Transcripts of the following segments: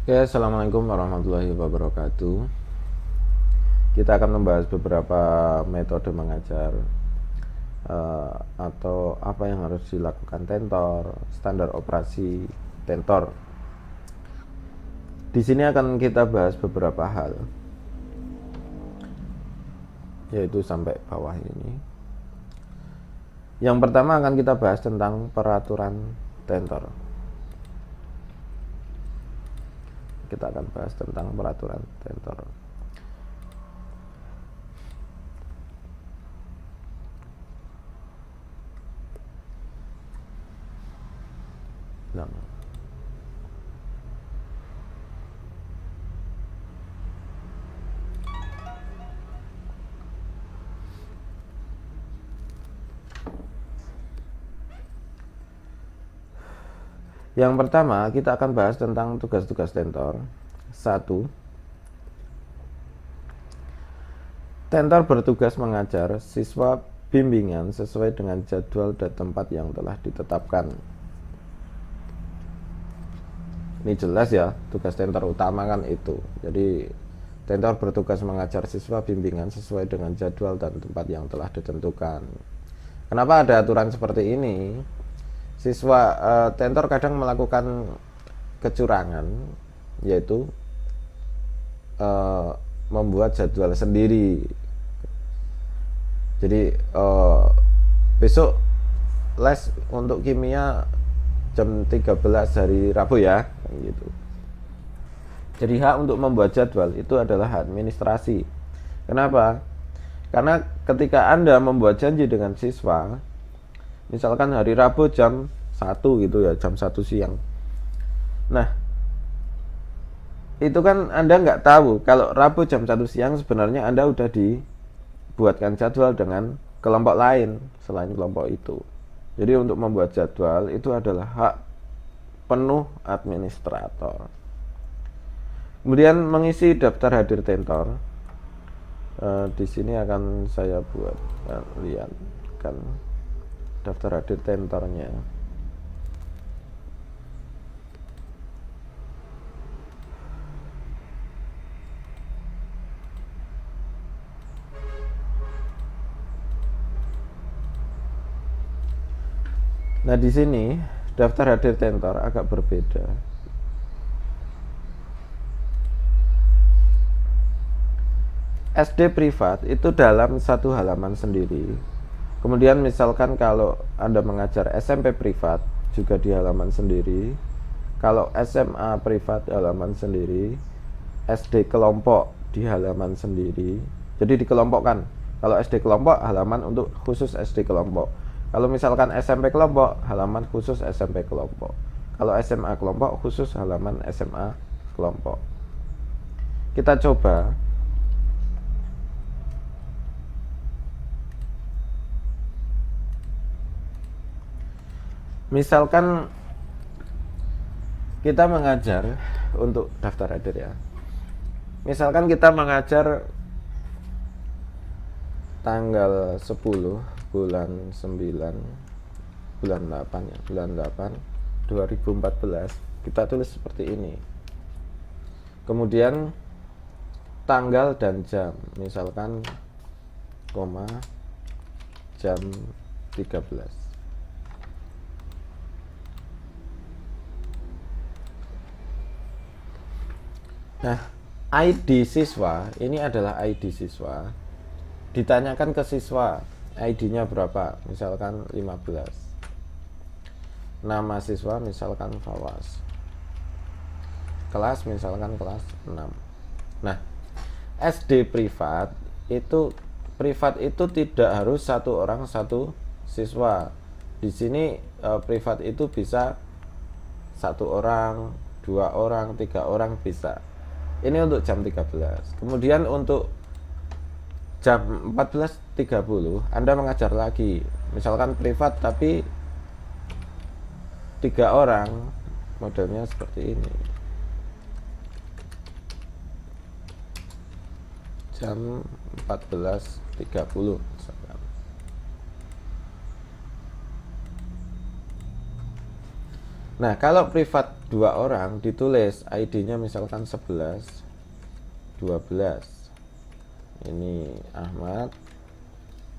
Oke, assalamualaikum warahmatullahi wabarakatuh. Kita akan membahas beberapa metode mengajar atau apa yang harus dilakukan tentor, standar operasi tentor. Di sini akan kita bahas beberapa hal, yaitu sampai bawah ini. Yang pertama akan kita bahas tentang peraturan tentor. Kita akan bahas tentang peraturan tentor. Nah, yang pertama kita akan bahas tentang tugas-tugas tentor. 1. Tentor bertugas mengajar siswa bimbingan sesuai dengan jadwal dan tempat yang telah ditetapkan. Ini jelas ya, tugas tentor utama kan itu. Jadi tentor bertugas mengajar siswa bimbingan sesuai dengan jadwal dan tempat yang telah ditentukan. Kenapa ada aturan seperti ini? Siswa tentor kadang melakukan kecurangan, yaitu membuat jadwal sendiri. Jadi besok les untuk kimia jam 13 hari Rabu ya, gitu. Jadi hak untuk membuat jadwal itu adalah hak administrasi. Kenapa? Karena ketika Anda membuat janji dengan siswa, misalkan hari Rabu jam 1 gitu ya, jam 1 siang. Nah, itu kan Anda nggak tahu kalau Rabu jam 1 siang sebenarnya Anda udah dibuatkan jadwal dengan kelompok lain selain kelompok itu. Jadi untuk membuat jadwal itu adalah hak penuh administrator. Kemudian mengisi daftar hadir tentor. Di sini akan saya buat lihat kan daftar hadir tentornya. Nah, di sini daftar hadir tentor agak berbeda. SD privat itu dalam satu halaman sendiri. Kemudian misalkan kalau Anda mengajar SMP privat juga di halaman sendiri. Kalau SMA privat halaman sendiri, SD kelompok di halaman sendiri. Jadi dikelompokkan. Kalau SD kelompok halaman untuk khusus SD kelompok. Kalau misalkan SMP kelompok, halaman khusus SMP kelompok. Kalau SMA kelompok, khusus halaman SMA kelompok. Kita coba. Misalkan kita mengajar untuk daftar hadir ya. Misalkan kita mengajar tanggal 10 bulan 9 bulan 8 ya, bulan 8 2014, kita tulis seperti ini. Kemudian tanggal dan jam, misalkan koma jam 13. Nah, ID siswa, ini adalah ID siswa. Ditanyakan ke siswa, ID-nya berapa? Misalkan 15. Nama siswa misalkan Fawas. Kelas misalkan kelas 6. Nah, SD privat itu tidak harus satu orang satu siswa. Di sini privat itu bisa satu orang, 2 orang, 3 orang bisa. Ini untuk jam 13. Kemudian untuk jam 14.30 Anda mengajar lagi, misalkan privat tapi 3 orang, modelnya seperti ini. Jam 14.30 misalkan. Nah, kalau privat 2 orang ditulis ID-nya misalkan 11, 12. Ini Ahmad,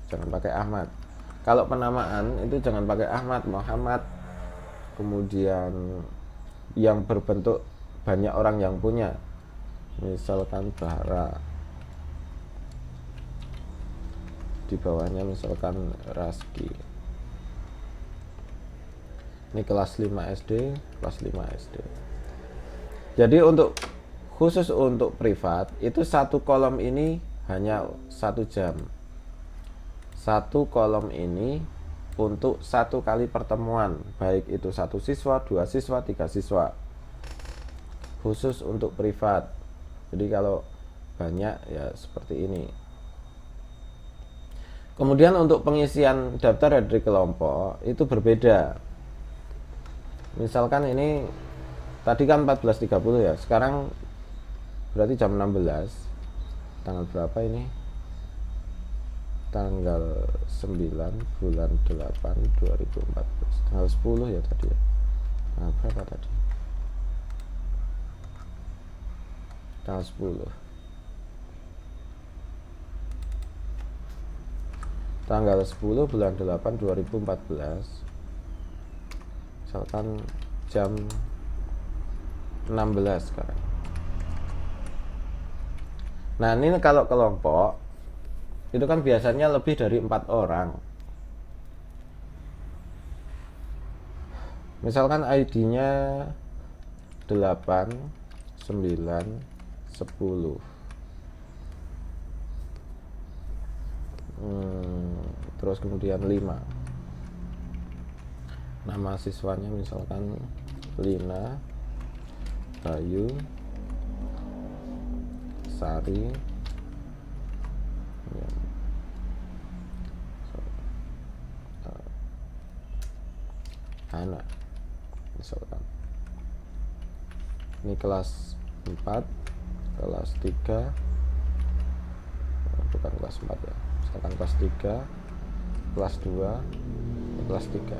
jangan pakai Ahmad. Kalau penamaan itu jangan pakai Ahmad, Muhammad. Kemudian yang berbentuk banyak orang yang punya, misalkan Bahara, di bawahnya misalkan Raski. Ini kelas 5 SD, kelas 5 SD. Jadi khusus untuk privat itu satu kolom ini hanya 1 jam. Satu kolom ini untuk 1 kali pertemuan, baik itu 1 siswa, 2 siswa, 3 siswa. Khusus untuk privat. Jadi kalau banyak ya seperti ini. Kemudian untuk pengisian daftar dari kelompok itu berbeda. Misalkan ini tadi kan 14.30 ya, sekarang berarti jam 16. Tanggal berapa ini? Tanggal 9 bulan 8 2014. Tanggal 10 ya tadi ya. Tanggal berapa tadi? Tanggal 10. Tanggal 10 bulan 8 2014. Misalkan jam 16 sekarang. Nah, ini kalau kelompok itu kan biasanya lebih dari 4 orang. Misalkan ID-nya 8, 9, 10. Terus kemudian 5. Nama siswanya misalkan Lina, Bayu, Sari, ya. Anak misalkan. Ini kelas 4, kelas 3, bukan kelas 4 ya, misalkan kelas 3, kelas 2, kelas 3.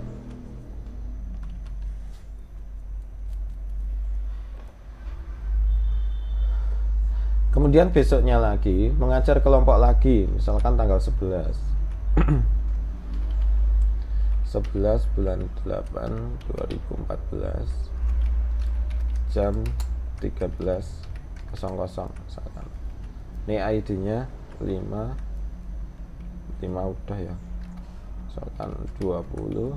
Kemudian besoknya lagi mengajar kelompok lagi, misalkan tanggal 11. 11 bulan 8 2014 jam 13.00 misalkan. Ini ID-nya 5 udah ya. Misalkan 20,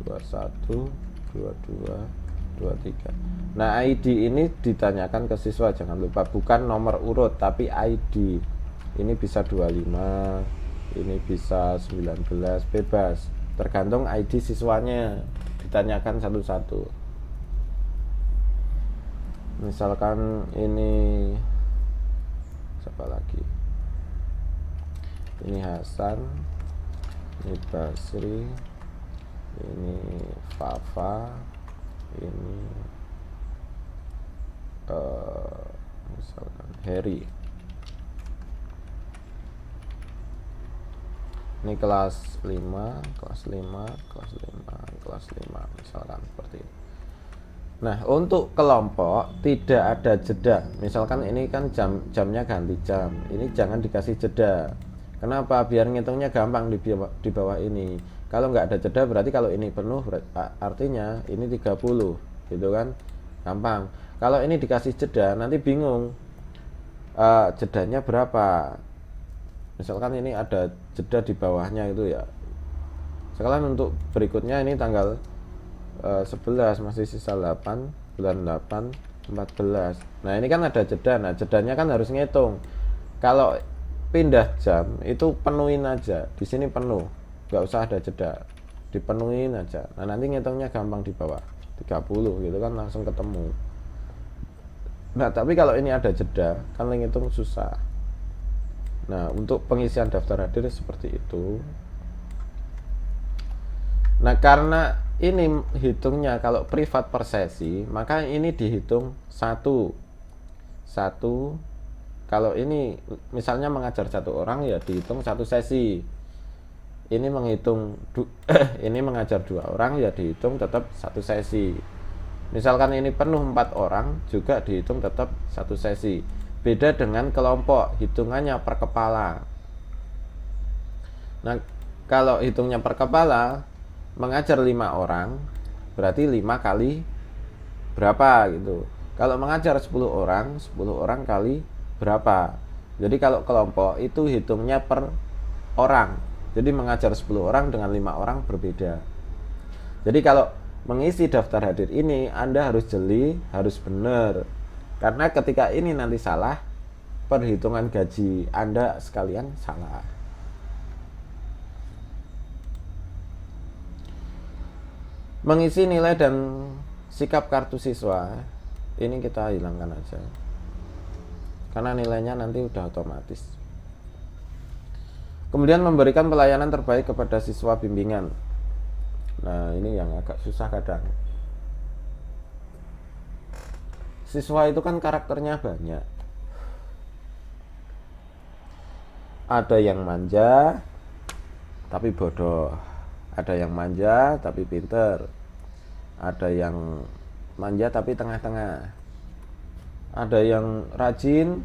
21, 22, 23. Nah, ID ini ditanyakan ke siswa, jangan lupa, bukan nomor urut tapi ID. Ini bisa 25, ini bisa 19, bebas. Tergantung ID siswanya, ditanyakan satu-satu. Misalkan ini siapa lagi? Ini Hasan, ini Basri, ini Fafa, ini misalkan Harry. Ini kelas 5, kelas 5, kelas 5, kelas 5 misalkan seperti itu. Nah, untuk kelompok tidak ada jeda. Misalkan ini kan jamnya ganti jam. Ini jangan dikasih jeda. Kenapa? Biar ngitungnya gampang di bawah ini. Kalau nggak ada jeda berarti kalau ini penuh artinya ini 30, gitu kan? Gampang. Kalau ini dikasih jeda nanti bingung. Jedanya berapa? Misalkan ini ada jeda di bawahnya itu ya. Sekarang untuk berikutnya ini tanggal 11 masih sisa 8 bulan 8 14. Nah, ini kan ada jeda. Nah, jedanya kan harus ngitung. Kalau pindah jam itu penuhin aja. Di sini penuh. Nggak usah ada jeda. Dipenuhin aja. Nah, nanti ngitungnya gampang di bawah. 30 gitu kan langsung ketemu. Nah, tapi kalau ini ada jeda kan ngitung susah. Nah, untuk pengisian daftar hadir seperti itu. Nah, karena ini hitungnya kalau privat per sesi, maka ini dihitung satu. Kalau ini misalnya mengajar 1 orang ya dihitung 1 sesi. Ini menghitung ini mengajar 2 orang ya dihitung tetap 1 sesi. Misalkan ini penuh 4 orang, juga dihitung tetap satu sesi. Beda dengan kelompok, hitungannya per kepala. Nah, kalau hitungnya per kepala, mengajar 5 orang, berarti 5 kali berapa gitu. Kalau mengajar 10 orang, 10 orang kali berapa. Jadi kalau kelompok itu hitungnya per orang. Jadi mengajar 10 orang dengan 5 orang berbeda. Jadi kalau mengisi daftar hadir ini, Anda harus jeli, harus benar. Karena ketika ini nanti salah, perhitungan gaji Anda sekalian salah. Mengisi nilai dan sikap kartu siswa, ini kita hilangkan aja. Karena nilainya nanti udah otomatis. Kemudian memberikan pelayanan terbaik kepada siswa bimbingan. Nah, ini yang agak susah kadang. Siswa itu kan karakternya banyak. Ada yang manja tapi bodoh. Ada yang manja tapi pinter. Ada yang manja tapi tengah-tengah. Ada yang rajin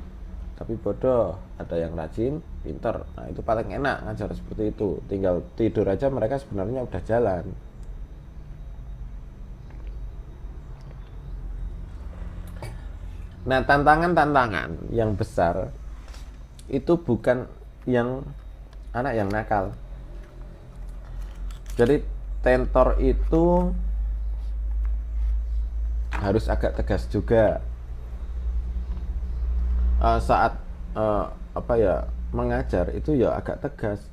tapi bodoh. Ada yang rajin, pinter. Nah, itu paling enak ngajar seperti itu. Tinggal tidur aja mereka sebenarnya udah jalan. Nah, tantangan-tantangan yang besar itu bukan yang anak yang nakal. Jadi tentor itu harus agak tegas juga saat mengajar itu ya agak tegas.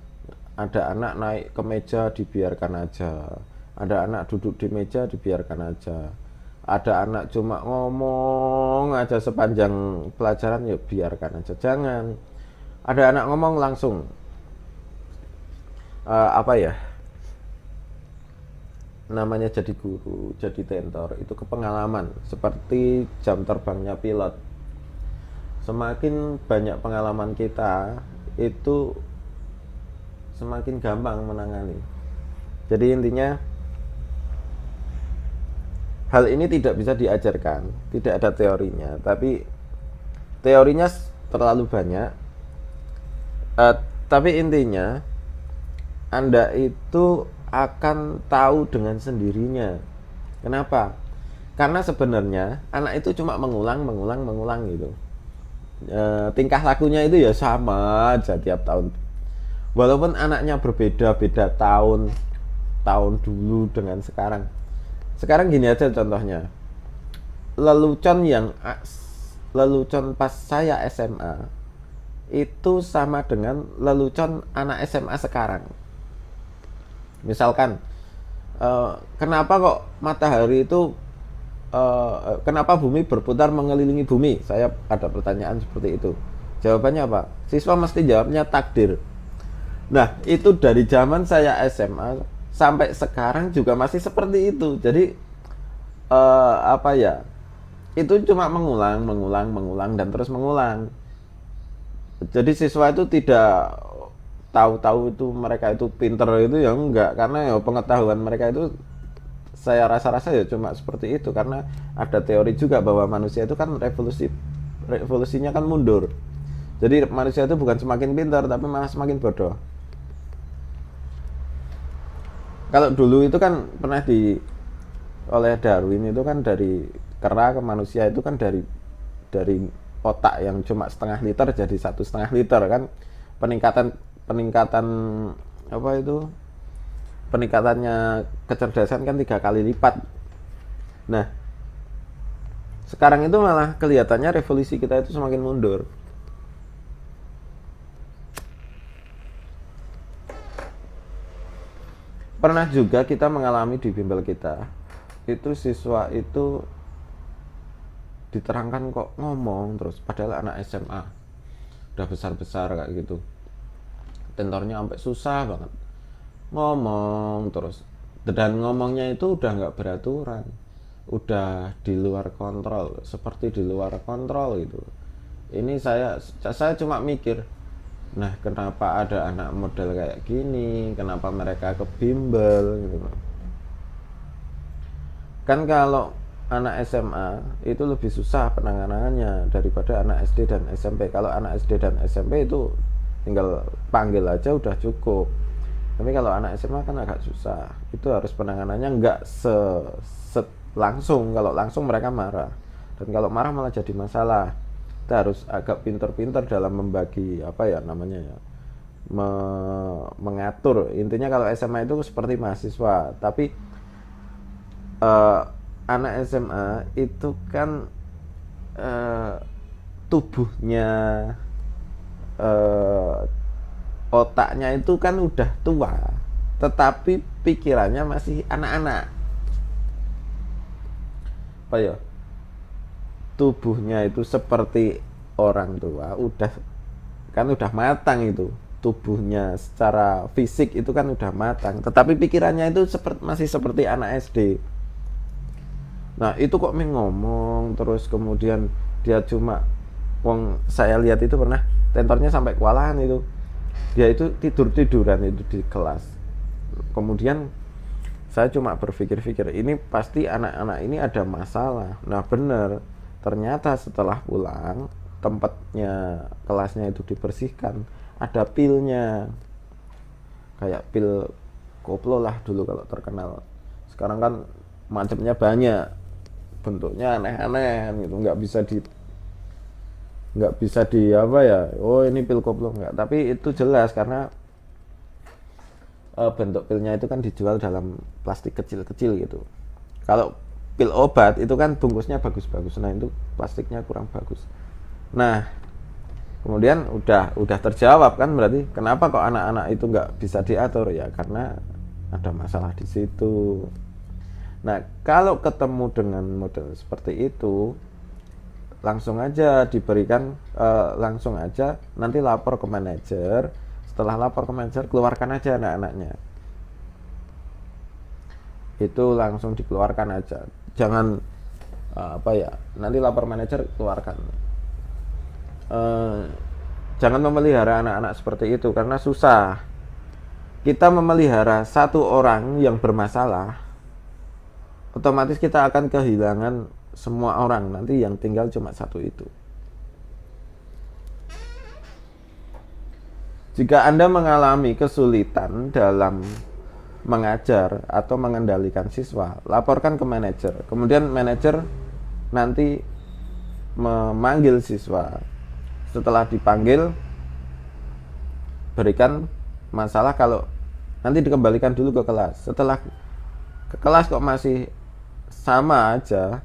Ada anak naik ke meja dibiarkan aja, ada anak duduk di meja dibiarkan aja, ada anak cuma ngomong aja sepanjang pelajaran, ya biarkan aja, jangan. Ada anak ngomong langsung namanya jadi guru, jadi tentor itu kepengalaman, seperti jam terbangnya pilot. Semakin banyak pengalaman kita, itu semakin gampang menangani. Jadi intinya hal ini tidak bisa diajarkan, tidak ada teorinya, tapi teorinya terlalu banyak. Tapi intinya Anda itu akan tahu dengan sendirinya. Kenapa? Karena sebenarnya anak itu cuma mengulang gitu. Tingkah lakunya itu ya sama aja tiap tahun. Walaupun anaknya berbeda-beda tahun dulu dengan sekarang. Sekarang gini aja contohnya. Lelucon pas saya SMA itu sama dengan lelucon anak SMA sekarang. Misalkan kenapa kok matahari itu kenapa bumi berputar mengelilingi bumi? Saya ada pertanyaan seperti itu. Jawabannya apa? Siswa mesti jawabnya takdir. Nah, itu dari zaman saya SMA sampai sekarang juga masih seperti itu. Jadi itu cuma mengulang dan terus mengulang. Jadi siswa itu tidak tahu-tahu itu mereka itu pinter itu ya enggak, karena ya pengetahuan mereka itu saya rasa ya cuma seperti itu, karena ada teori juga bahwa manusia itu kan revolusinya kan mundur. Jadi manusia itu bukan semakin pintar tapi malah semakin bodoh. Kalau dulu itu kan pernah oleh Darwin itu kan dari kera ke manusia itu kan dari otak yang cuma setengah liter jadi 1,5 liter kan, peningkatannya kecerdasan kan 3 kali lipat. Nah, sekarang itu malah kelihatannya revolusi kita itu semakin mundur. Pernah juga kita mengalami di bimbel kita, itu siswa itu diterangkan kok ngomong terus, padahal anak SMA udah besar-besar kayak gitu. Tentornya sampai susah banget, ngomong terus, dan ngomongnya itu udah nggak beraturan, udah di luar kontrol, seperti di luar kontrol gitu. Ini saya cuma mikir, nah kenapa ada anak model kayak gini, kenapa mereka ke bimbel gitu kan. Kalau anak SMA itu lebih susah penanganannya daripada anak SD dan SMP. Kalau anak SD dan SMP itu tinggal panggil aja udah cukup. Tapi kalau anak SMA kan agak susah. Itu harus penanganannya nggak langsung. Kalau langsung mereka marah. Dan kalau marah malah jadi masalah. Kita harus agak pinter-pinter dalam membagi apa ya namanya ya. Mengatur. Intinya kalau SMA itu seperti mahasiswa, tapi anak SMA itu kan tubuhnya, otaknya itu kan udah tua, tetapi pikirannya masih anak-anak. Apa ya? Tubuhnya itu seperti orang tua, udah matang itu. Tubuhnya secara fisik itu kan udah matang, tetapi pikirannya itu masih seperti anak SD. Nah itu kok ngomong terus, kemudian dia cuma saya lihat itu pernah tentornya sampai kewalahan itu, dia itu tiduran itu di kelas. Kemudian saya cuma berpikir ini pasti anak-anak ini ada masalah. Nah bener, ternyata setelah pulang tempatnya kelasnya itu dibersihkan, ada pilnya, kayak pil koplo lah dulu kalau terkenal. Sekarang kan macamnya banyak, bentuknya aneh-aneh gitu, nggak bisa di apa ya, oh ini pil koplo, nggak. Tapi itu jelas karena bentuk pilnya itu kan dijual dalam plastik kecil-kecil gitu. Kalau pil obat itu kan bungkusnya bagus-bagus, nah itu plastiknya kurang bagus. Nah kemudian udah terjawab kan, berarti kenapa kok anak-anak itu nggak bisa diatur ya, karena ada masalah di situ. Nah, kalau ketemu dengan model seperti itu, langsung aja diberikan, langsung aja nanti lapor ke manajer. Setelah lapor ke manajer, keluarkan aja anak-anaknya. Itu langsung dikeluarkan aja. Jangan nanti lapor manajer, keluarkan. Jangan memelihara anak-anak seperti itu karena susah. Kita memelihara satu orang yang bermasalah, otomatis kita akan kehilangan semua orang, nanti yang tinggal cuma satu itu. Jika Anda mengalami kesulitan dalam mengajar atau mengendalikan siswa, laporkan ke manajer. Kemudian manajer nanti memanggil siswa. Setelah dipanggil, berikan masalah, kalau nanti dikembalikan dulu ke kelas. Setelah ke kelas kok masih sama aja,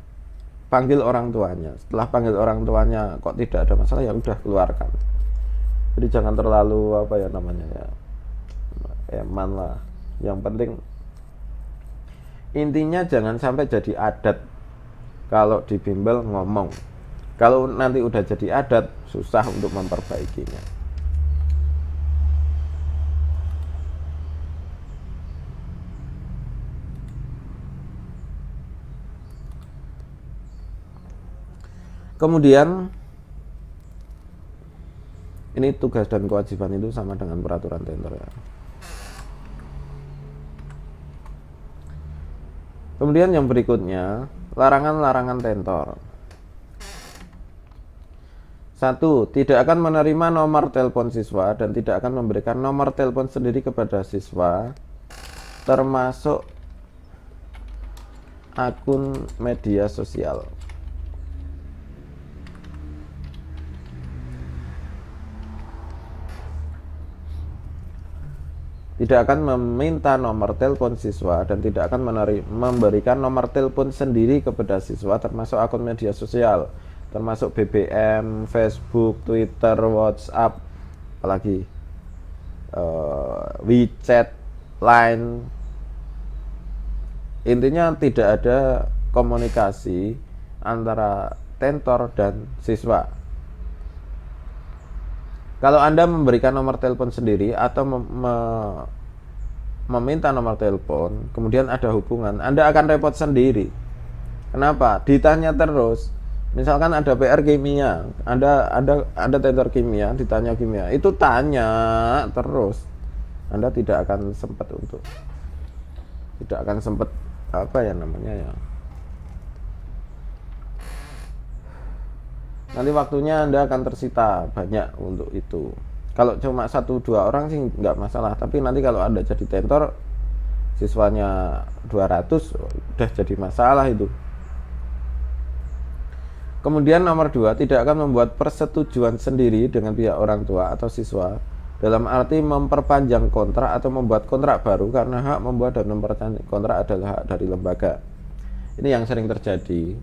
panggil orang tuanya. Setelah panggil orang tuanya kok tidak ada masalah, ya udah keluarkan. Jadi jangan terlalu eman lah. Yang penting intinya jangan sampai jadi adat kalau di bimbel ngomong. Kalau nanti udah jadi adat, susah untuk memperbaikinya. Kemudian ini tugas dan kewajiban itu sama dengan peraturan tentor ya. Kemudian yang berikutnya, larangan-larangan tentor. 1. Tidak akan menerima nomor telepon siswa dan tidak akan memberikan nomor telepon sendiri kepada siswa, termasuk akun media sosial. Tidak akan meminta nomor telepon siswa dan tidak akan memberikan nomor telepon sendiri kepada siswa, termasuk akun media sosial, termasuk BBM, Facebook, Twitter, WhatsApp, apalagi WeChat, Line. Intinya tidak ada komunikasi antara tentor dan siswa. Kalau Anda memberikan nomor telepon sendiri atau meminta nomor telepon, kemudian ada hubungan, Anda akan repot sendiri. Kenapa? Ditanya terus. Misalkan ada PR kimia, ada tentor kimia, ditanya kimia, itu tanya terus. Anda tidak akan sempat nanti waktunya Anda akan tersita banyak untuk itu. Kalau cuma 1-2 orang sih nggak masalah, tapi nanti kalau Anda jadi tentor siswanya 200 udah jadi masalah itu. Kemudian nomor 2, tidak akan membuat persetujuan sendiri dengan pihak orang tua atau siswa dalam arti memperpanjang kontrak atau membuat kontrak baru, karena hak membuat dan memperpanjang kontrak adalah hak dari lembaga. Ini yang sering terjadi.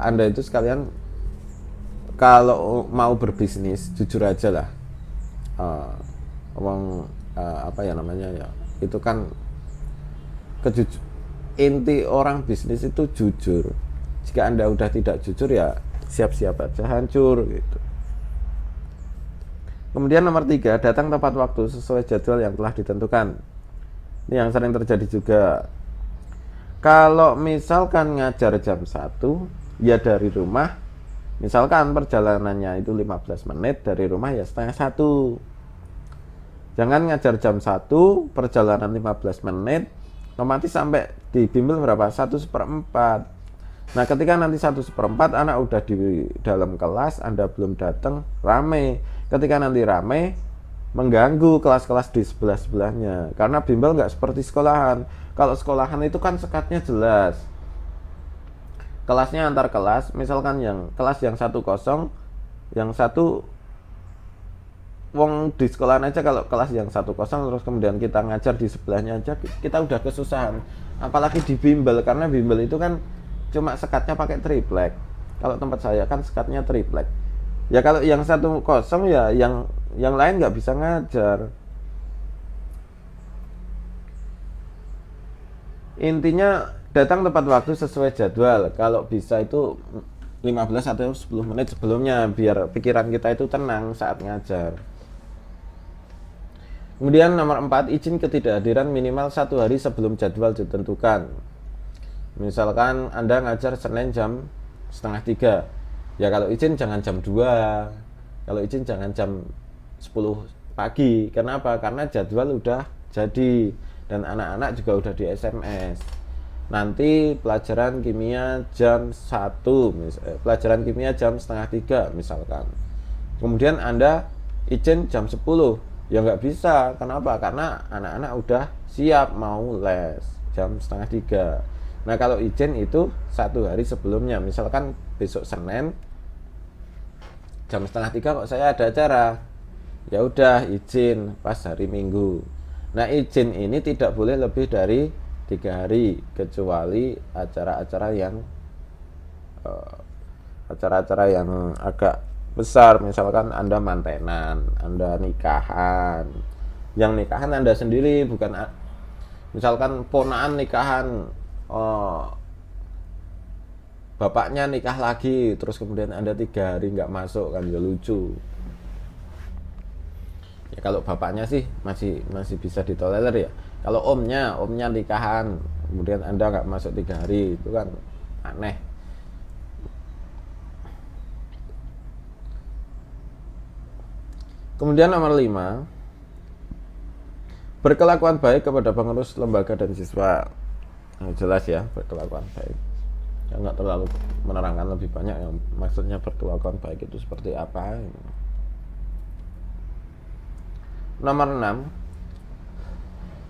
Anda itu sekalian kalau mau berbisnis jujur aja lah. Apa ya namanya ya? Itu kan inti orang bisnis itu jujur. Jika Anda udah tidak jujur ya siap-siap aja hancur gitu. Kemudian nomor 3, datang tepat waktu sesuai jadwal yang telah ditentukan. Ini yang sering terjadi juga. Kalau misalkan ngajar jam 1 ya dari rumah, misalkan perjalanannya itu 15 menit, dari rumah ya setengah 1. Jangan ngajar jam 1 perjalanan 15 menit, otomatis sampai di bimbel berapa? 1/4. Nah ketika nanti 1/4 anak udah di dalam kelas, Anda belum datang, rame. Ketika nanti rame, mengganggu kelas-kelas di sebelah-sebelahnya. Karena bimbel nggak seperti sekolahan. Kalau sekolahan itu kan sekatnya jelas. Kelasnya antar kelas, misalkan yang kelas yang 1 kosong, yang satu wong di sekolahan aja, kalau kelas yang 1 kosong terus kemudian kita ngajar di sebelahnya aja, kita udah kesusahan. Apalagi di bimbel, karena bimbel itu kan cuma sekatnya pakai triplek. Kalau tempat saya kan sekatnya triplek. Ya kalau yang 1 kosong ya yang lain nggak bisa ngajar. Intinya datang tepat waktu sesuai jadwal. Kalau bisa itu 15 atau 10 menit sebelumnya biar pikiran kita itu tenang saat ngajar. Kemudian nomor 4, izin ketidakhadiran minimal 1 hari sebelum jadwal ditentukan. Misalkan Anda ngajar Senin jam 2:30, ya kalau izin jangan jam 2, kalau izin jangan jam 10 pagi. Kenapa? Karena jadwal udah jadi dan anak-anak juga udah di SMS. Nanti pelajaran kimia jam 1, pelajaran kimia jam 2:30 misalkan. Kemudian Anda izin jam 10, ya nggak bisa. Kenapa? Karena anak-anak udah siap mau les jam 2:30. Nah kalau izin itu 1 hari sebelumnya. Misalkan besok Senin jam 2:30 kok saya ada acara, ya udah izin pas hari Minggu. Nah izin ini tidak boleh lebih dari 3 hari, kecuali acara-acara yang agak besar. Misalkan Anda mantenan, Anda nikahan. Yang nikahan Anda sendiri, bukan misalkan ponaan nikahan, bapaknya nikah lagi terus kemudian Anda 3 hari nggak masuk, kan ya lucu. Ya kalau bapaknya sih masih bisa ditolerir ya. Kalau omnya nikahan kemudian Anda nggak masuk 3 hari, itu kan aneh. Kemudian nomor 5, berkelakuan baik kepada pengurus lembaga dan siswa. Nah, jelas ya, berkelakuan baik. Ya, nggak terlalu menerangkan lebih banyak yang maksudnya berkelakuan baik itu seperti apa. Nomor 6,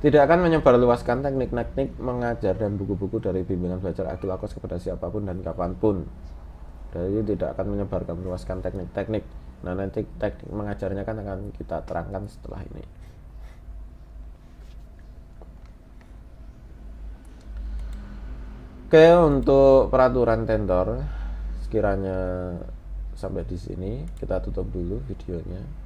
tidak akan menyebarluaskan teknik-teknik mengajar dan buku-buku dari bimbingan belajar Akilakos kepada siapapun dan kapanpun. Jadi tidak akan menyebarkan luaskan teknik-teknik. Nah nanti teknik mengajarnya kan akan kita terangkan setelah ini. Oke, untuk peraturan tentor sekiranya sampai di sini kita tutup dulu videonya.